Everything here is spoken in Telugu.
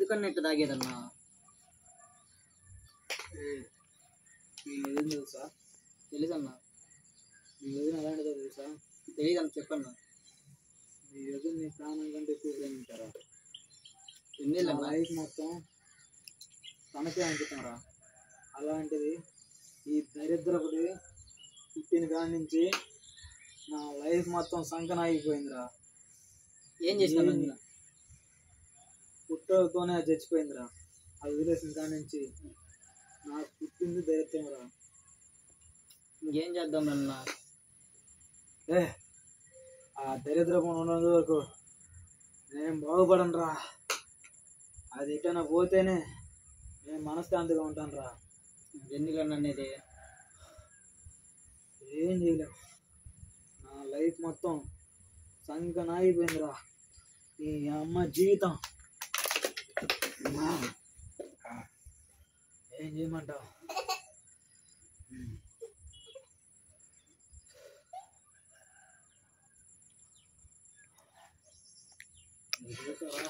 ఎందుకన్నా ఇట్లా తాగేదన్నా? ఏం తెలుసా? తెలీదన్నా. నీ వదిన అలాంటిదో తెలుసా? తెలీదన్న, చెప్పన్నా. నీ వదిన నీ ప్రాణం కంటే ఎక్కువ ప్రేమించారా? ఎన్నేళ్ళ లైఫ్ మొత్తం తనకే అంటున్నారా? అలాంటిది ఈ దరిద్రపుడి పుట్టిన కాడి నుంచి నా లైఫ్ మొత్తం సంకనాగిపోయిందిరా. ఏం చేసినా? పుట్టతోనే చచ్చిపోయిందిరా. అది వదిలేసిన కాడి నుంచి నాకు పుట్టింది దరిద్రంరా. ఇంకేం చేద్దాం అన్నా? ఆ దరిద్రం ఉన్నంత వరకు నేను బాగుపడను రా. అది ఇటైనా పోతేనే నేను మనశ్శాంతిగా ఉంటాను రా. ఎందుకన్నా అనేది? ఏం చేయలేవు. నా లైఫ్ మొత్తం సంకనాగిపోయిందిరా. ఈ అమ్మ జీవితం ఏం చేయమంటావు? చూసావా?